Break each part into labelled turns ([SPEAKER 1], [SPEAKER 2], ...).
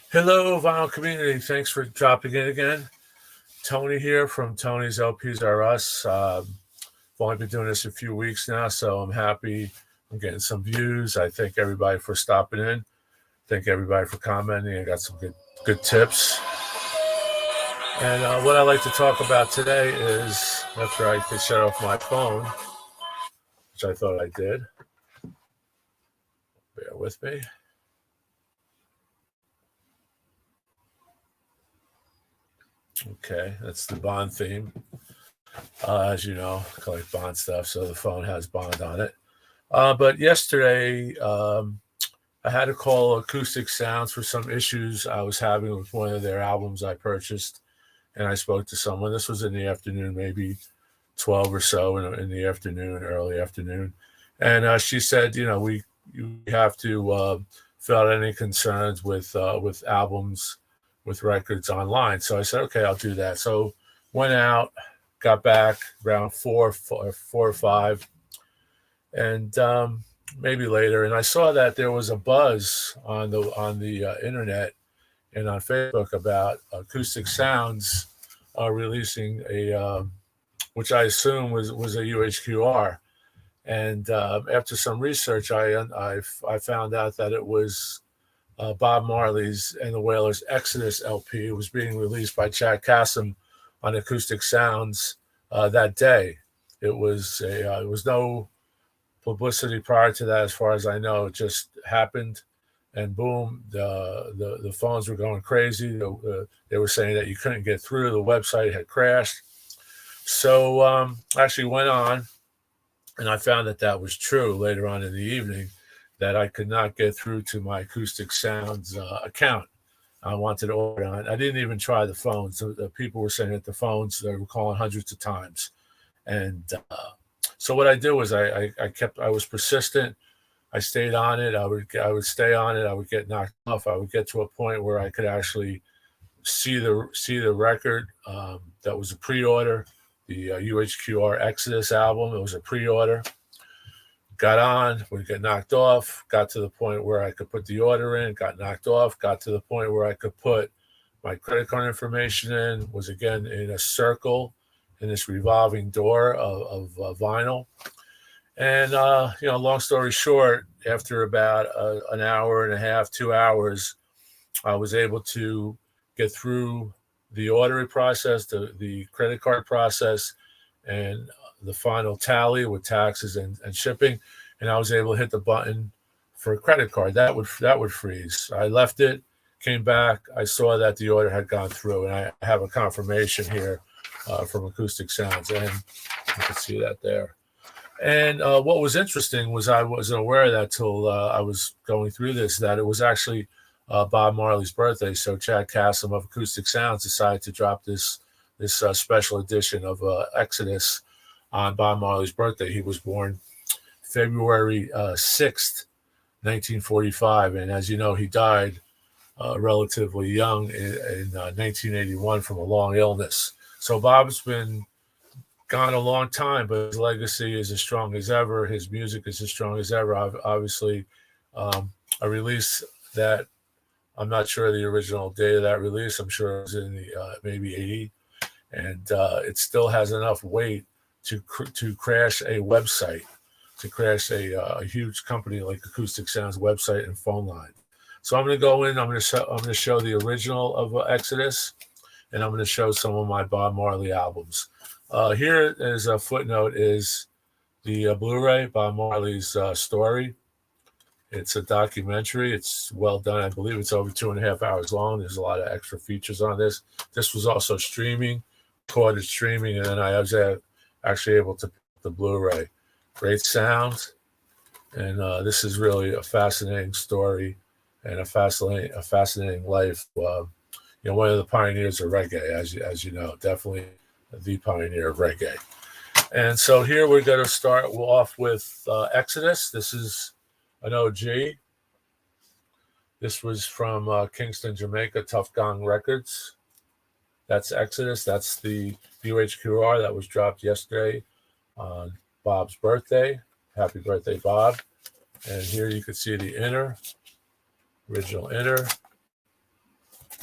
[SPEAKER 1] Hello, vinyl community. Thanks for dropping in again. Tony here from Tony's LPs Are Us. I've only been doing this a few weeks now, so I'm happy. I'm getting some views. I thank everybody for stopping in. Thank everybody for commenting. I got some good tips. And what I like to talk about today is after I shut off my phone, which I thought I did. Bear with me. Okay, that's the Bond theme. As you know, I collect Bond stuff, so the phone has Bond on it. But yesterday, I had to call Acoustic Sounds for some issues I was having with one of their albums I purchased, and I spoke to someone. This was in the afternoon, maybe 12 or so in the afternoon, early afternoon, and she said, you have to fill out any concerns with albums, with records online. So I said, okay, I'll do that. So went out, got back around four or five, and maybe later, and I saw that there was a buzz on the internet and on Facebook about Acoustic Sounds releasing a which I assume was a UHQR. And after some research, I found out that it was Bob Marley's and the Wailers' Exodus LP. It was being released by Chad Kassem on Acoustic Sounds that day. It was no publicity prior to that, as far as I know. It just happened, and boom, the phones were going crazy. They were saying that you couldn't get through. The website had crashed. So I actually went on, and I found that that was true later on in the evening, that I could not get through to my Acoustic Sounds account. I wanted to order on. I didn't even try the phones. The people were saying that the phones, they were calling hundreds of times. And so what I did was I was persistent. I stayed on it. I would stay on it. I would get knocked off. I would get to a point where I could actually see the record. That was a pre-order, the UHQR Exodus album. It was a pre-order. Got on, would get knocked off. Got to the point where I could put the order in. Got knocked off. Got to the point where I could put my credit card information in. Was again in a circle in this revolving door of vinyl. And long story short, after about an hour and a half, 2 hours, I was able to get through the ordering process, the credit card process, and the final tally with taxes and shipping, and I was able to hit the button for a credit card. That would freeze. I left it, came back. I saw that the order had gone through, and I have a confirmation here from Acoustic Sounds, and you can see that there. And what was interesting was I wasn't aware of that till I was going through this, that it was actually Bob Marley's birthday. So Chad Kassem of Acoustic Sounds decided to drop this special edition of Exodus on Bob Marley's birthday. He was born February 6th, 1945. And as you know, he died relatively young in 1981 from a long illness. So Bob's been gone a long time, but his legacy is as strong as ever. His music is as strong as ever. Obviously, a release that I'm not sure the original date of that release. I'm sure it was in the maybe 80, and it still has enough weight to crash a website, to crash a huge company like Acoustic Sounds website and phone line. So I'm going to go in. I'm going to show the original of Exodus, and I'm going to show some of my Bob Marley albums. Here is a footnote: is the Blu-ray, Bob Marley's story. It's a documentary. It's well done. I believe it's over 2.5 hours long. There's a lot of extra features on this. This was also streaming, recorded streaming, and then I was actually able to pick the Blu-ray. Great sound, and this is really a fascinating story and a fascinating life. One of the pioneers of reggae, as you know, definitely the pioneer of reggae. And so here we're going to start off with Exodus. This is an OG. This was from Kingston, Jamaica, Tough Gong Records. That's Exodus. That's the UHQR that was dropped yesterday on Bob's birthday. Happy birthday, Bob. And here you can see the original inner.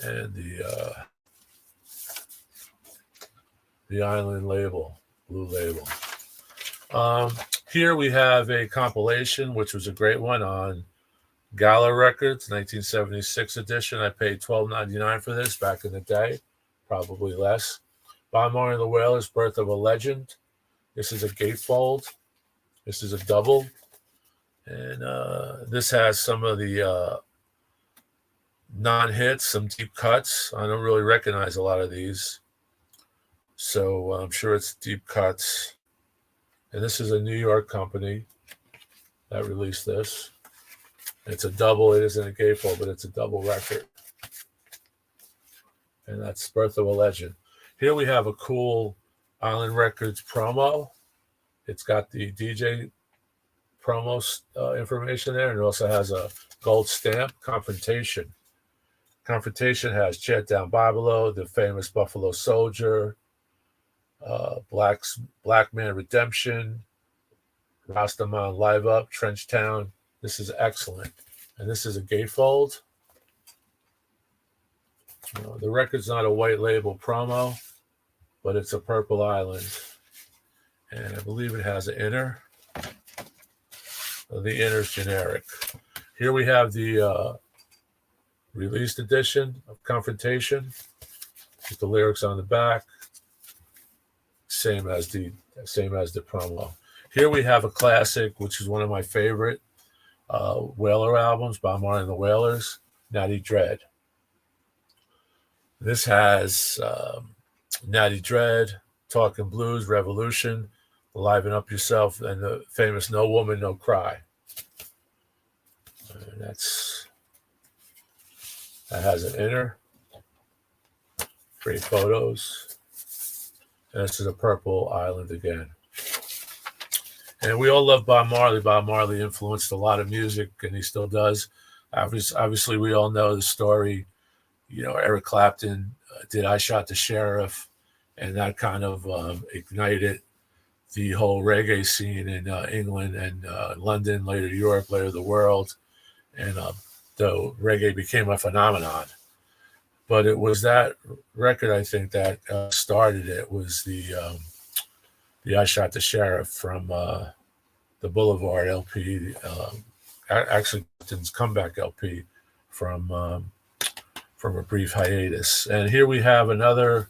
[SPEAKER 1] and the island label, blue label. Here we have a compilation, which was a great one on Gala Records, 1976 edition. I paid $12.99 for this back in the day, probably less. Bob Marley and the Wailers, Birth of a Legend. This is a gatefold. This is a double. And this has some of the non-hits, some deep cuts. I don't really recognize a lot of these. So I'm sure it's deep cuts. And this is a New York company that released this. It's a double. It isn't a gatefold, but it's a double record. And that's Birth of a Legend. Here we have a cool Island Records promo. It's got the DJ promo information there, and it also has a gold stamp, Confrontation. Confrontation has Chet Down Barbelo, the famous Buffalo Soldier, Black Man Redemption, Rastaman Live Up, Trench Town. This is excellent. And this is a gatefold. The record's not a white label promo, but it's a Purple Island. And I believe it has an inner. The inner's generic. Here we have the released edition of Confrontation with the lyrics on the back. Same as the promo. Here we have a classic, which is one of my favorite Wailer albums, Bob Marley and the Wailers, Natty Dread. This has Natty Dread, Talking Blues, Revolution, Liven Up Yourself, and the famous No Woman, No Cry. And that has an inner. Great photos. And this is a Purple Island again. And we all love Bob Marley. Bob Marley influenced a lot of music, and he still does. Obviously, we all know the story. You know, Eric Clapton did I Shot the Sheriff, and that kind of ignited the whole reggae scene in England and London, later Europe, later the world. And though reggae became a phenomenon. But it was that record, I think, that started it, was the I Shot the Sheriff from the Boulevard LP, actually Clapton's comeback LP from a brief hiatus. And here we have another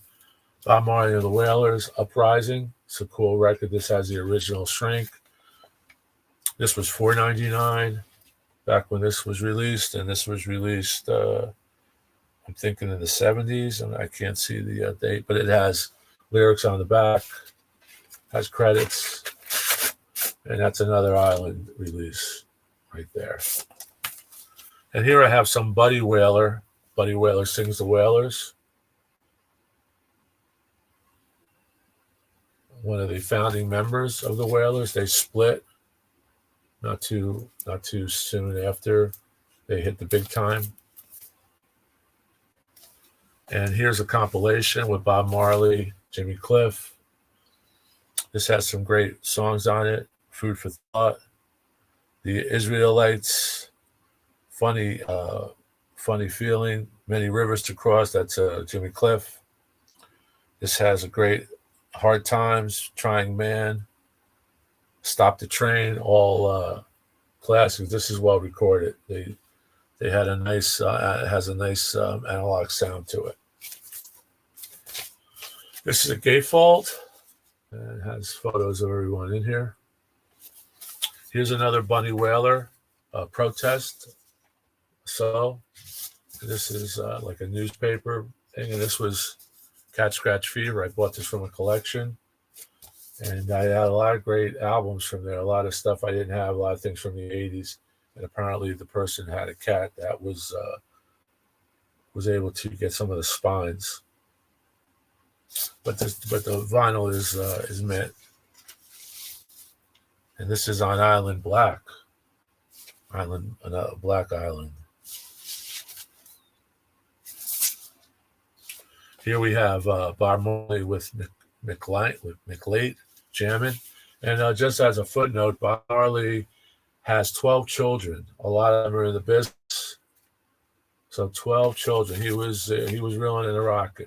[SPEAKER 1] Bob Marley and the Wailers, Uprising. It's a cool record. This has the original shrink. This was $4.99 back when this was released, and this was released, I'm thinking in the 70s, and I can't see the date, but it has lyrics on the back, has credits, and that's another Island release right there. And here I have some Buddy Wailer. Buddy Wailer Sings the Wailers. One of the founding members of the Wailers. They split not too soon after they hit the big time. And here's a compilation with Bob Marley, Jimmy Cliff. This has some great songs on it. Food for Thought. The Israelites, Funny Feeling, Many Rivers to Cross. That's Jimmy Cliff. This has a great Hard Times, Trying Man, Stop the Train, all classics. This is well recorded. They had a nice, it has a nice analog sound to it. This is a gatefold. It has photos of everyone in here. Here's another Bunny Wailer protest. So this is like a newspaper thing, and this was Cat Scratch Fever. I bought this from a collection, and I had a lot of great albums from there. A lot of stuff I didn't have, a lot of things from the 80s. And apparently the person had a cat that was able to get some of the spines. But the vinyl is mint. And this is on Island Black. Black Island. Here we have Bob Marley with McLeod jamming. And just as a footnote, Bob Marley has 12 children. A lot of them are in the business. So 12 children. He was reeling and rocking.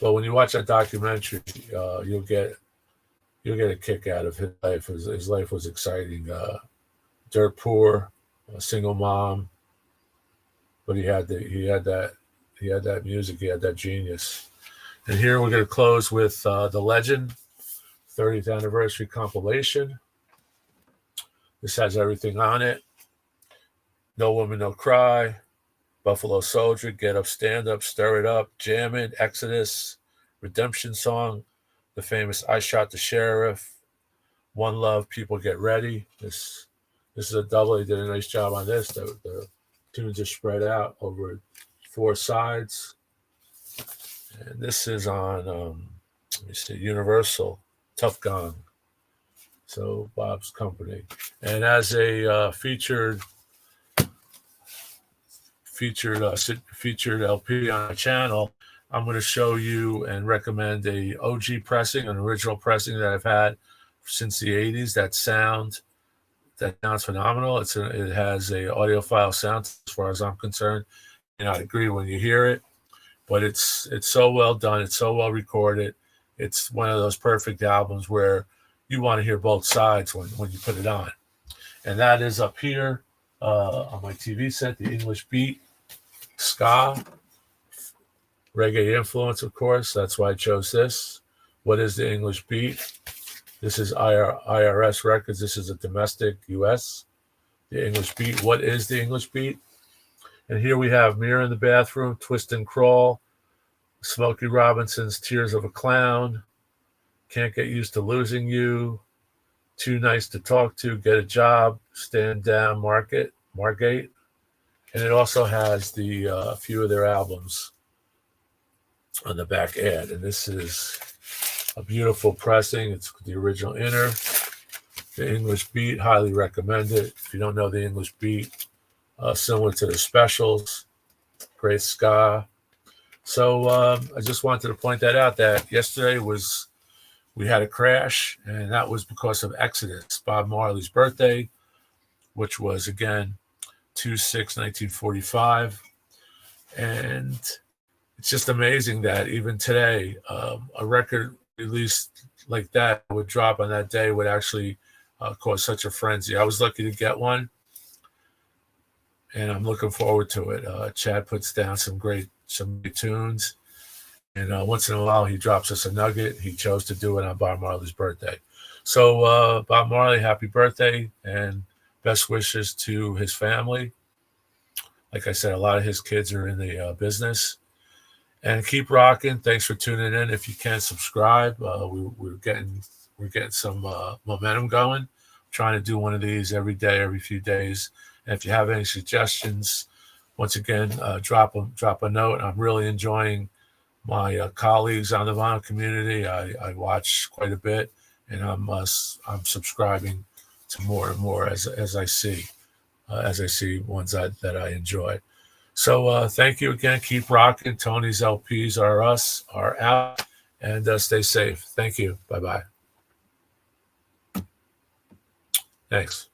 [SPEAKER 1] But when you watch that documentary, you'll get a kick out of his life. His life was exciting. Dirt poor, a single mom, but he had that music. He had that genius. And here we're going to close with The Legend 30th anniversary compilation. This has everything on it. No Woman, No Cry, Buffalo Soldier, Get Up, Stand Up, Stir It Up, Jammin', Exodus, Redemption Song, the famous I Shot the Sheriff, One Love, People Get Ready. This is a double. He did a nice job on this. The tunes are spread out over 4 sides. And this is on, let me see, Universal, Tough Gong. So Bob's company. And as a featured LP on my channel, I'm going to show you and recommend a OG pressing, an original pressing that I've had since the 80s. That sounds phenomenal. It has a audiophile sound as far as I'm concerned. You know, I agree when you hear it, but it's so well done. It's so well recorded. It's one of those perfect albums where you want to hear both sides when you put it on. And that is up here on my TV set, the English Beat, ska, reggae influence, of course. That's why I chose this. What is the English Beat? This is IRS Records. This is a domestic U.S. The English Beat. What is the English Beat? And here we have Mirror in the Bathroom, Twist and Crawl, Smokey Robinson's Tears of a Clown, Can't Get Used to Losing You, Too Nice to Talk To, Get a Job, Stand Down, Margate. And it also has a few of their albums on the back ad. And this is a beautiful pressing. It's the original inner. The English Beat, highly recommend it. If you don't know the English Beat, similar to the Specials, great ska. So I just wanted to point that out, that yesterday we had a crash, and that was because of Exodus, Bob Marley's birthday, which was, again, 2/6/1945. And it's just amazing that even today, a record released like that would drop on that day would actually cause such a frenzy. I was lucky to get one, and I'm looking forward to it. Chad puts down some great tunes, and once in a while he drops us a nugget. He chose to do it on Bob Marley's birthday. So Bob Marley, happy birthday, and best wishes to his family. Like I said, a lot of his kids are in the business. And keep rocking. Thanks for tuning in. If you can, subscribe. We're getting some momentum going. I'm trying to do one of these every day, every few days. And if you have any suggestions, once again, drop a note. I'm really enjoying my colleagues on the vinyl community. I watch quite a bit, and I'm subscribing to more and more as I see ones that I enjoy. So thank you again. Keep rocking. Tony's LPs are out, and stay safe. Thank you. Bye-bye. Thanks.